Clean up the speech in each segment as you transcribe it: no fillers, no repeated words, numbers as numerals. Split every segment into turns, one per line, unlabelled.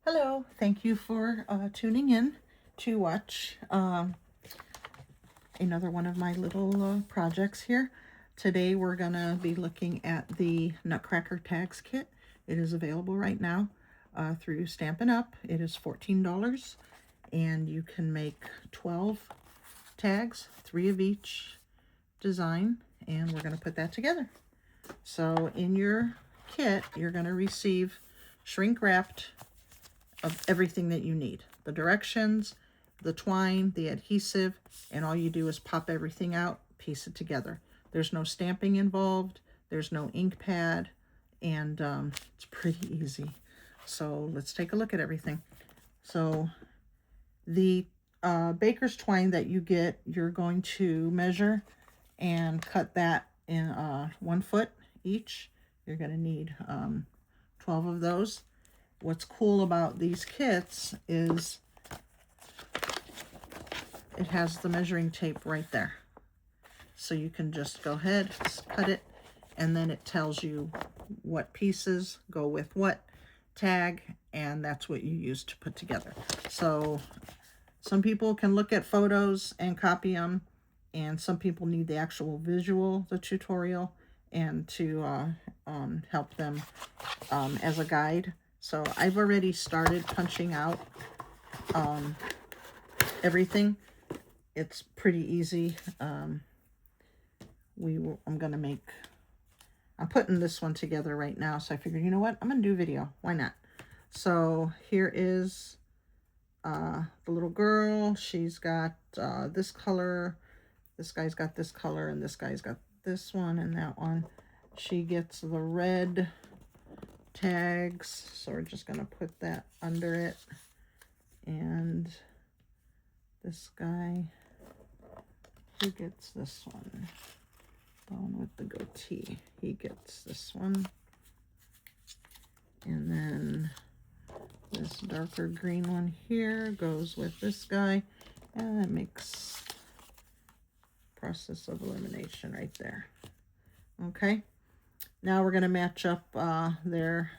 Hello, thank you for tuning in to watch another one of my little projects here. Today we're going to be looking at the Nutcracker Tags Kit. It is available right now through Stampin' Up. It is $14 and you can make 12 tags, 3 of each design, and we're going to put that together. So in your kit, you're going to receive shrink wrapped of everything that you need. The directions, the twine, the adhesive, and all you do is pop everything out, piece it together. There's no stamping involved, there's no ink pad, and it's pretty easy. So let's take a look at everything. So the baker's twine that you get, you're going to measure and cut that in 1 foot each. You're going to need 12 of those. What's cool about these kits is it has the measuring tape right there. So you can just go ahead, cut it, and then it tells you what pieces go with what tag, and that's what you use to put together. So some people can look at photos and copy them, and some people need the actual visual, the tutorial, and to help them as a guide. So I've already started punching out everything. It's pretty easy. I'm putting this one together right now. So I figured, you know what? I'm going to do video. Why not? So here is the little girl. She's got this color. This guy's got this color, and this guy's got this one and that one. She gets the red tags, so we're just going to put that under it. And this guy, he gets this one. The one with the goatee, he gets this one. And then this darker green one here goes with this guy, and that makes process of elimination right there. Okay, now we're going to match up their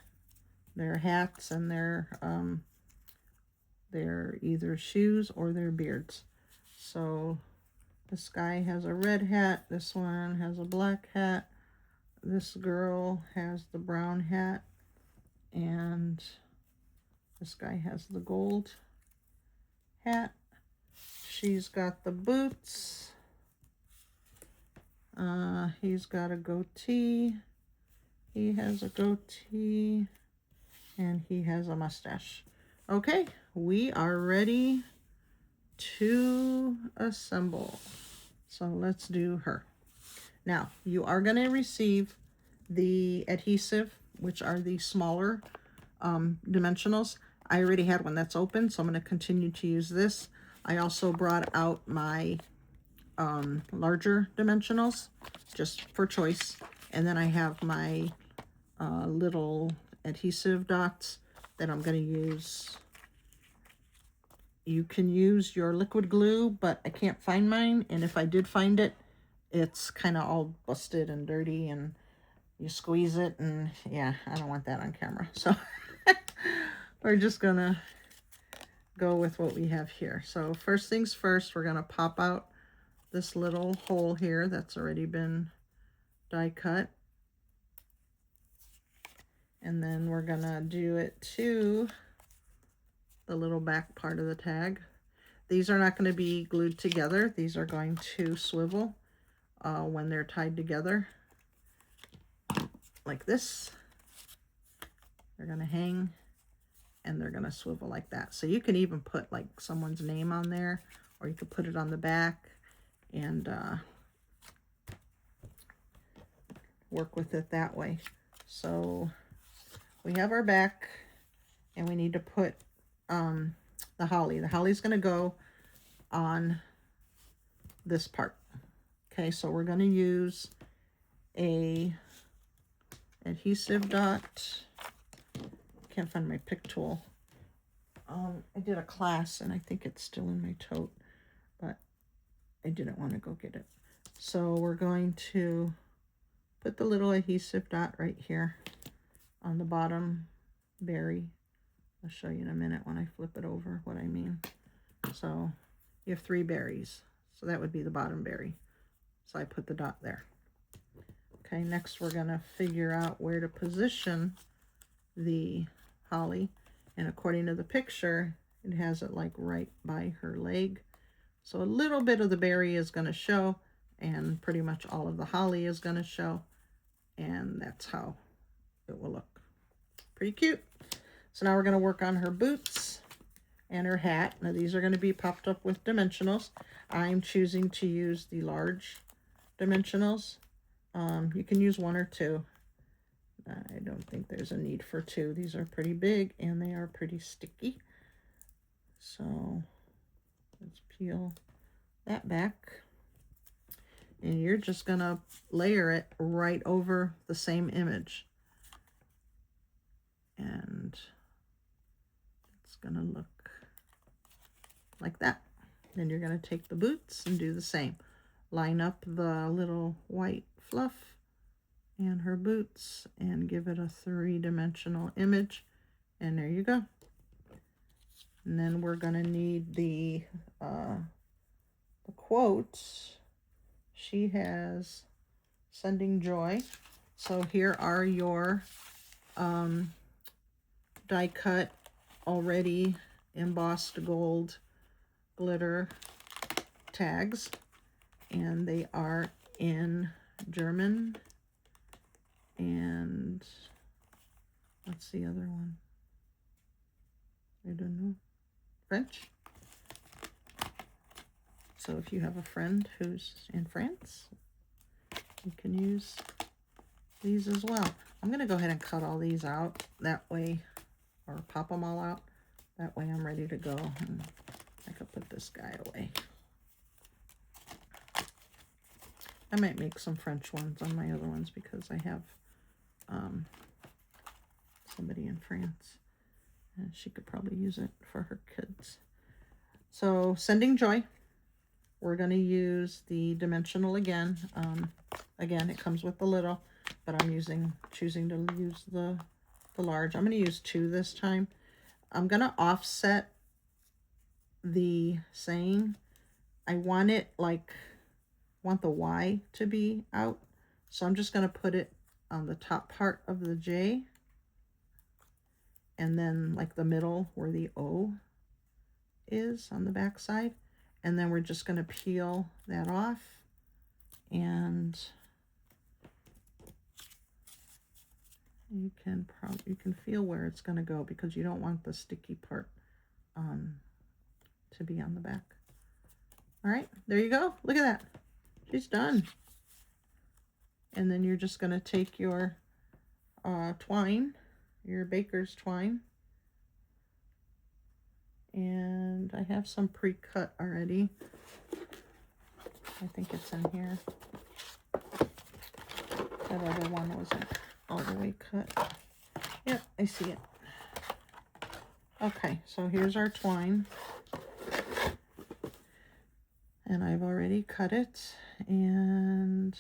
hats and their either shoes or their beards. So this guy has a red hat, this one has a black hat, this girl has the brown hat, and this guy has the gold hat. She's got the boots. He's got a goatee. He has a goatee. And he has a mustache. Okay, we are ready to assemble. So let's do her. Now, you are going to receive the adhesive, which are the smaller dimensionals. I already had one that's open, so I'm going to continue to use this. I also brought out my larger dimensionals, just for choice. And then I have my little adhesive dots that I'm going to use. You can use your liquid glue, but I can't find mine, and if I did find it, it's kind of all busted and dirty, and you squeeze it, and yeah, I don't want that on camera. So we're just gonna go with what we have here. So first things first, we're gonna pop out this little hole here that's already been die cut, and then we're gonna do it to the little back part of the tag. These are not going to be glued together. These are going to swivel when they're tied together like this. They're going to hang and they're going to swivel like that. So you can even put like someone's name on there, or you could put it on the back and work with it that way. So we have our back, and we need to put the holly. The holly's going to go on this part. Okay, so we're going to use a adhesive dot. Can't find my pick tool. I did a class, and I think it's still in my tote, but I didn't want to go get it. So we're going to put the little adhesive dot right here on the bottom berry I'll show you in a minute when I flip it over what I mean. So you have 3 berries. So that would be the bottom berry. So I put the dot there. Okay, next we're going to figure out where to position the holly. And according to the picture, it has it like right by her leg. So a little bit of the berry is going to show, and pretty much all of the holly is going to show. And that's how it will look. Pretty cute. So now we're going to work on her boots and her hat. Now these are going to be popped up with dimensionals. I'm choosing to use the large dimensionals. You can use 1 or 2. I don't think there's a need for 2. These are pretty big and they are pretty sticky. So let's peel that back. And you're just going to layer it right over the same image. And it's going to look like that. Then you're going to take the boots and do the same. Line up the little white fluff and her boots and give it a 3-dimensional image. And there you go. And then we're going to need the quote. She has sending joy. So here are your die cut already embossed gold glitter tags, and they are in German and what's the other one? I don't know. French. So if you have a friend who's in France, you can use these as well. I'm going to go ahead and cut all these out that way, or pop them all out. That way I'm ready to go. And I could put this guy away. I might make some French ones on my other ones because I have somebody in France. And she could probably use it for her kids. So sending joy. We're going to use the dimensional again. Again, it comes with the little, but I'm choosing to use the large. I'm going to use 2 this time. I'm going to offset the saying. I want it like, want the Y to be out. So I'm just going to put it on the top part of the J. And then like the middle where the O is on the back side. And then we're just going to peel that off. And you can feel where it's going to go because you don't want the sticky part to be on the back. All right, there you go. Look at that. She's done. And then you're just going to take your twine, your baker's twine. And I have some pre-cut already. I think it's in here. That other one wasn't all the way cut. Yep, I see it. Okay, so here's our twine. And I've already cut it. And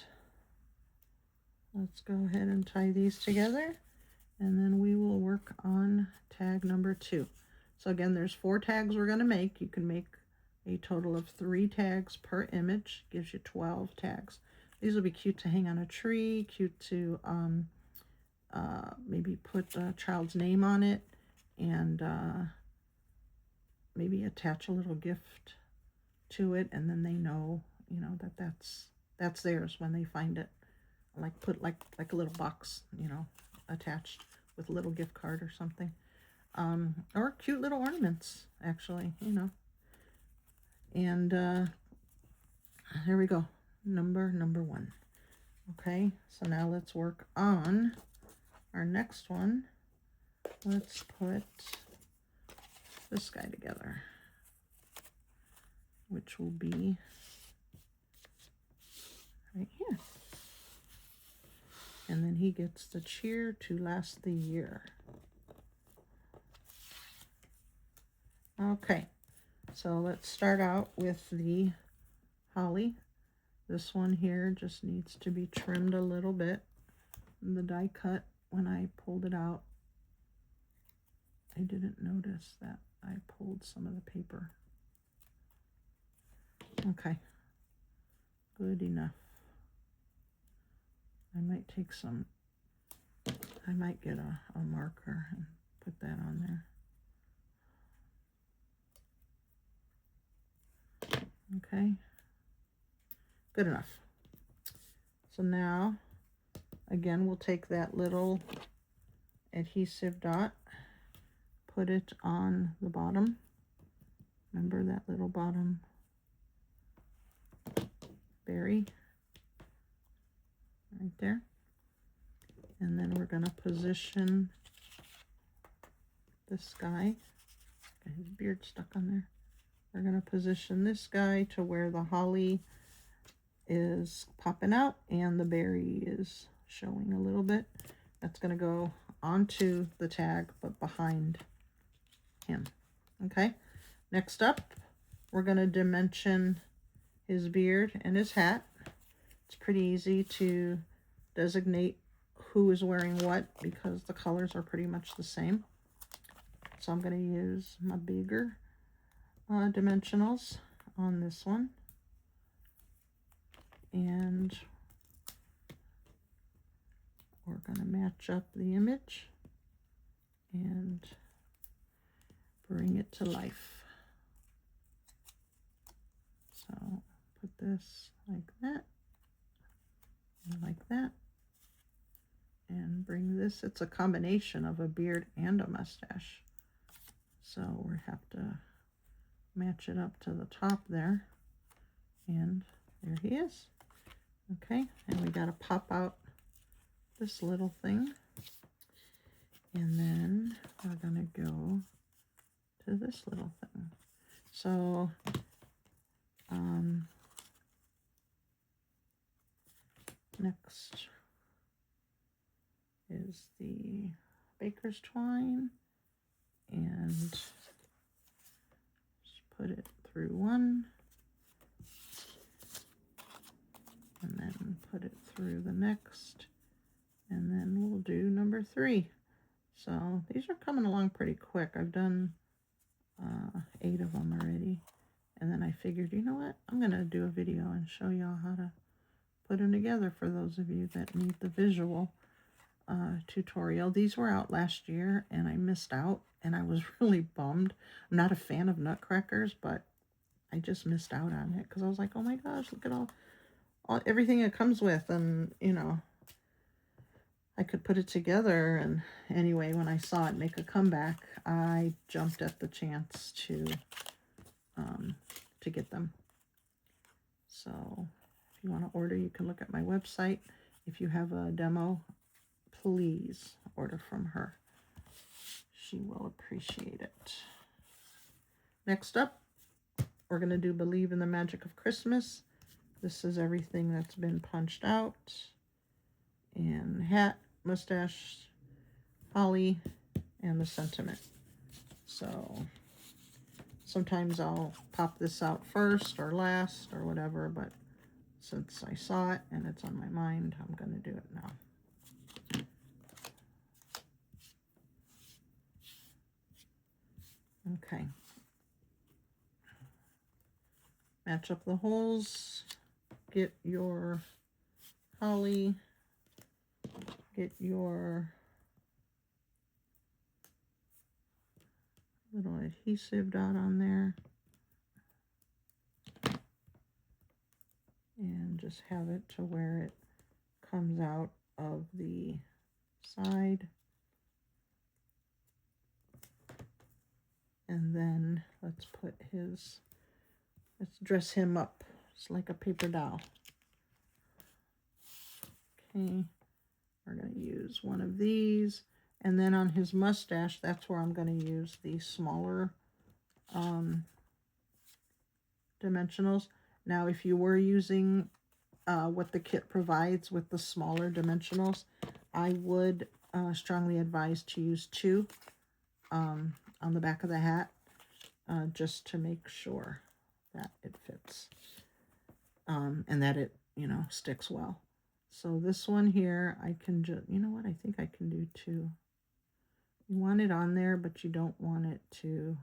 let's go ahead and tie these together. And then we will work on tag number 2. So again, there's 4 tags we're going to make. You can make a total of 3 tags per image. Gives you 12 tags. These will be cute to hang on a tree, cute to maybe put a child's name on it, and maybe attach a little gift to it, and then they know, you know, that that's theirs when they find it. Like put like a little box, you know, attached with a little gift card or something. Or cute little ornaments, actually, you know. And here we go. Number 1. Okay, so now let's work on our next one. Let's put this guy together, which will be right here. And then he gets the cheer to last the year. Okay, so let's start out with the holly. This one here just needs to be trimmed a little bit. The die cut, when I pulled it out, I didn't notice that I pulled some of the paper. Okay, good enough. I might take some, I might get a marker and put that on there. Okay, good enough. So now, again, we'll take that little adhesive dot, put it on the bottom. Remember that little bottom berry right there. And then we're going to position this guy. Got his beard stuck on there. We're going to position this guy to where the holly is popping out and the berry is showing a little bit. That's going to go onto the tag, but behind him. Okay, next up, we're going to dimension his beard and his hat. It's pretty easy to designate who is wearing what because the colors are pretty much the same. So I'm going to use my bigger dimensionals on this one. And we're going to match up the image and bring it to life. So put this like that and like that. And bring this, it's a combination of a beard and a mustache. So we have to match it up to the top there. And there he is. Okay, and we got to pop out this little thing. And then we're going to go to this little thing. So, next is the baker's twine, and just put it through one, and then put it through the next, and then we'll do number 3. So these are coming along pretty quick. I've done 8 of them already, and then I figured, you know what, I'm gonna do a video and show y'all how to put them together for those of you that need the visual tutorial. These were out last year and I missed out, and I was really bummed. I'm not a fan of nutcrackers, but I just missed out on it because I was like, oh my gosh, look at all everything it comes with, and you know, I could put it together. And anyway, when I saw it make a comeback, I jumped at the chance to get them. So if you want to order, you can look at my website. If you have a demo, please order from her. She will appreciate it. Next up, we're going to do Believe in the Magic of Christmas. This is everything that's been punched out. And hat, mustache, holly, and the sentiment. So sometimes I'll pop this out first or last or whatever, but since I saw it and it's on my mind, I'm going to do it now. Okay. Match up the holes. Get your holly. Get your little adhesive dot on there. And just have it to where it comes out of the side. And then let's dress him up. It's like a paper doll. Okay, we're going to use one of these. And then on his mustache, that's where I'm going to use the smaller dimensionals. Now, if you were using what the kit provides with the smaller dimensionals, I would strongly advise to use 2 on the back of the hat, just to make sure that it fits and that it, you know, sticks well. So this one here, I can just, you know what, I think I can do 2. You want it on there, but you don't want it to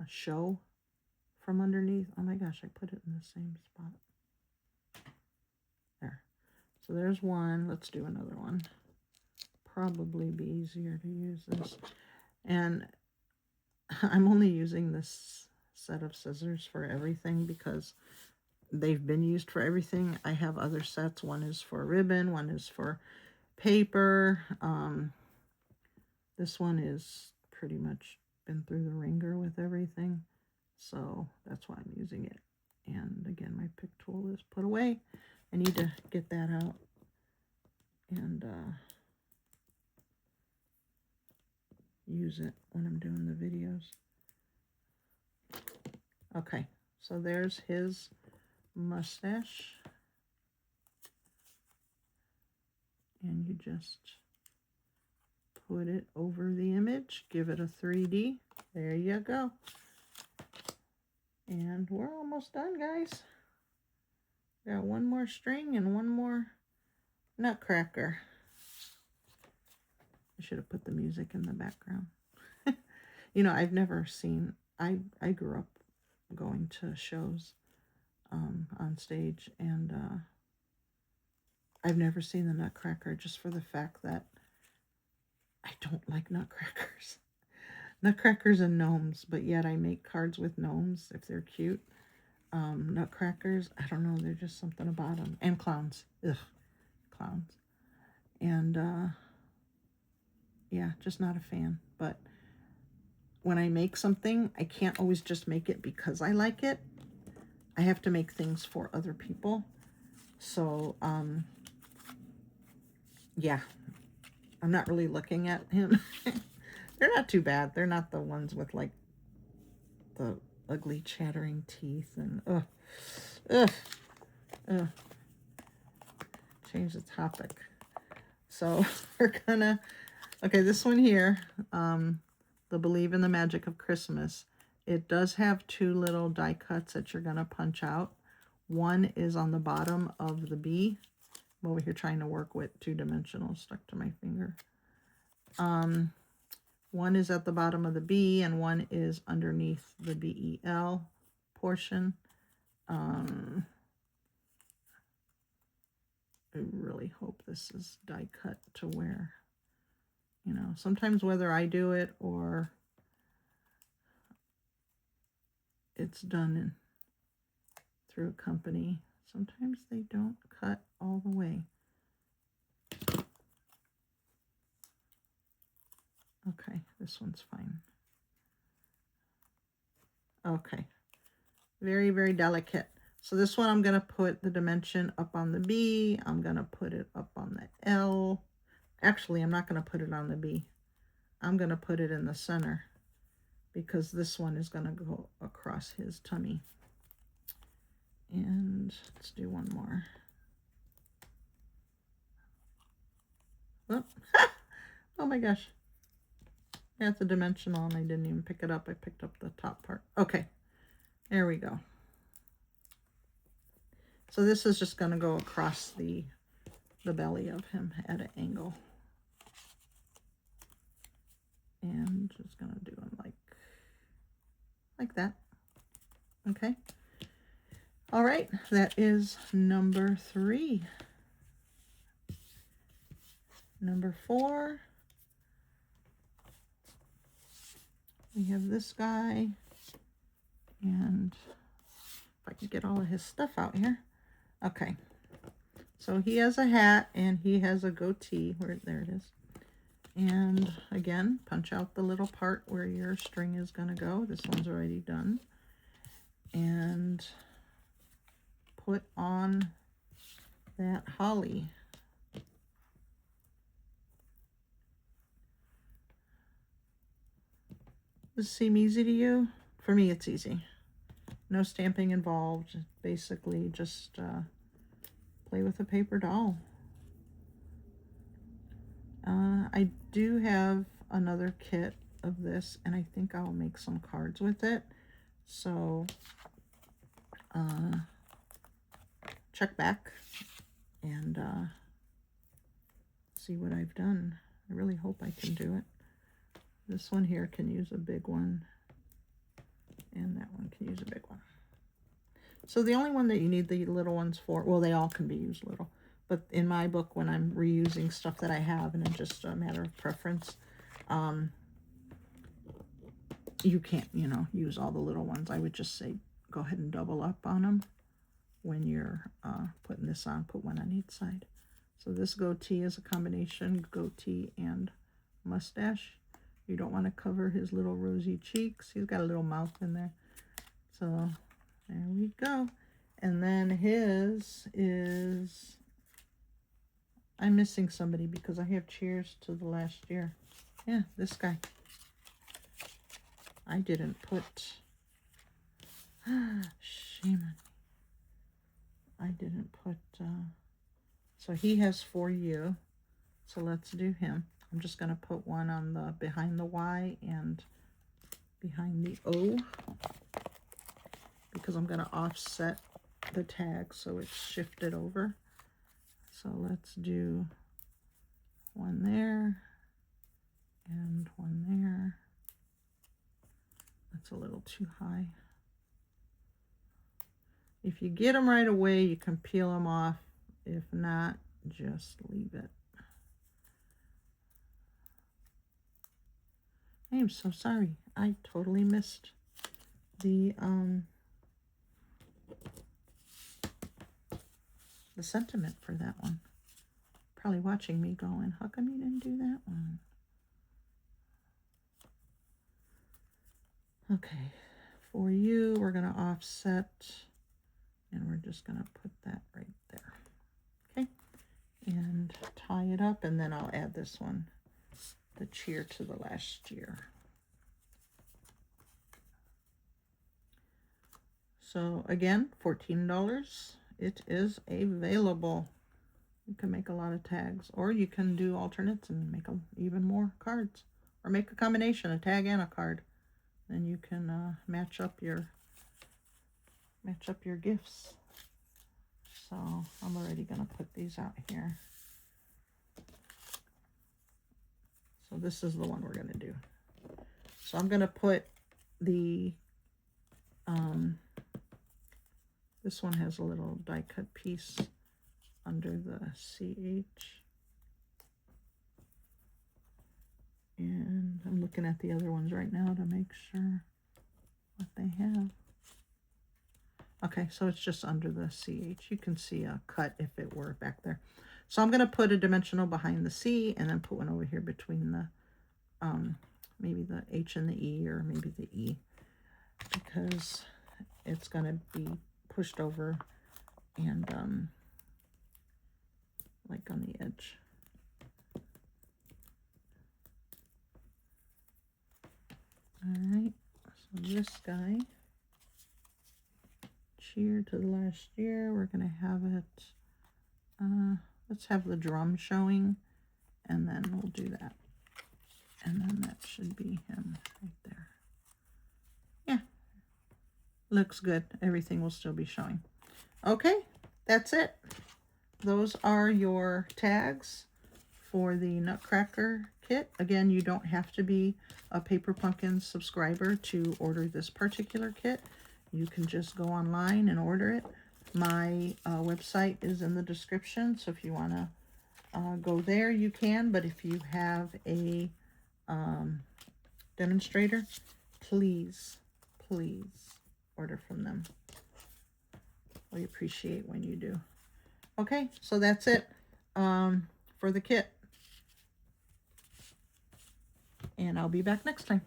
show from underneath. Oh my gosh, I put it in the same spot. There. So there's one. Let's do another one. Probably be easier to use this. And I'm only using this set of scissors for everything because they've been used for everything. I have other sets. One is for ribbon, one is for paper. This one is pretty much been through the ringer with everything, so that's why I'm using it. And again, my pick tool is put away. I need to get that out and use it when I'm doing the videos. Okay, so there's his mustache, and you just put it over the image, give it a 3D. There you go. And we're almost done, guys. Got one more string and one more nutcracker. I should have put the music in the background. You know, I've never seen, I grew up going to shows on stage, and I've never seen the nutcracker, just for the fact that I don't like nutcrackers. Nutcrackers and gnomes, but yet I make cards with gnomes if they're cute. Nutcrackers, I don't know, they're just something about them. And clowns. Ugh, clowns. And yeah, just not a fan. But when I make something, I can't always just make it because I like it. I have to make things for other people. So, yeah, I'm not really looking at him. They're not too bad. They're not the ones with like the ugly chattering teeth and change the topic. So we're gonna, okay, this one here, the Believe in the Magic of Christmas. It does have two little die cuts that you're gonna punch out. One is on the bottom of the B. I'm over here trying to work with two-dimensional stuck to my finger. One is at the bottom of the B, and one is underneath the BEL portion. I really hope this is die cut to where, you know, sometimes whether I do it or it's done through a company, sometimes they don't cut all the way. Okay, this one's fine. Okay, very, very delicate. So this one, I'm going to put the dimension up on the B. I'm going to put it up on the L. Actually, I'm not going to put it on the B. I'm going to put it in the center because this one is going to go across his tummy. And let's do one more. Oh, oh my gosh. That's a dimensional and I didn't even pick it up. I picked up the top part. Okay, there we go. So this is just going to go across the belly of him at an angle. And just going to do him like that. Okay. All right, that is number 3. Number 4. We have this guy. And if I can get all of his stuff out here. Okay. So he has a hat and he has a goatee. There it is. And again, punch out the little part where your string is going to go. This one's already done. And put on that holly. Does this seem easy to you? For me, it's easy. No stamping involved. Basically, just play with a paper doll. I do have another kit of this, and I think I'll make some cards with it. So check back and see what I've done. I really hope I can do it. This one here can use a big one, and that one can use a big one. So the only one that you need the little ones for, well, they all can be used little, but in my book, when I'm reusing stuff that I have, and it's just a matter of preference, you can't, you know, use all the little ones. I would just say go ahead and double up on them when you're putting this on. Put one on each side. So this goatee is a combination goatee and mustache. You don't want to cover his little rosy cheeks. He's got a little mouth in there. So there we go. And then his is, I'm missing somebody because I have Cheers to the Last Year. Yeah, this guy. I didn't put, shame on me. I didn't put, so he has For You. So let's do him. I'm just going to put one on the behind the Y and behind the O, because I'm going to offset the tag so it's shifted over. So let's do one there and one there. That's a little too high. If you get them right away, you can peel them off. If not, just leave it. I am so sorry. I totally missed the sentiment for that one. Probably watching me going, how come you didn't do that one? Okay, For You, we're going to offset, and we're just going to put that right there. Okay, and tie it up, and then I'll add this one, the Cheer to the Last Year. So again, $14. It is available. You can make a lot of tags, or you can do alternates and make them even more cards, or make a combination, a tag and a card. Then you can match up your gifts. So I'm already gonna put these out here. So this is the one we're gonna do. So I'm gonna put the this one has a little die cut piece under the CH. And I'm looking at the other ones right now to make sure what they have. Okay, so it's just under the CH. You can see a cut if it were back there. So I'm going to put a dimensional behind the C and then put one over here between the, maybe the H and the E, or maybe the E, because it's going to be pushed over and like on the edge. All right, so this guy, Cheer to the Last Year, we're going to have it, let's have the drum showing, and then we'll do that. And then that should be him right there. Yeah, looks good. Everything will still be showing. Okay, that's it. Those are your tags for the Nutcracker kit. Again, you don't have to be a Paper Pumpkin subscriber to order this particular kit. You can just go online and order it. My website is in the description, so if you want to go there, you can. But if you have a demonstrator, please order from them. We appreciate when you do. Okay, so that's it for the kit. And I'll be back next time.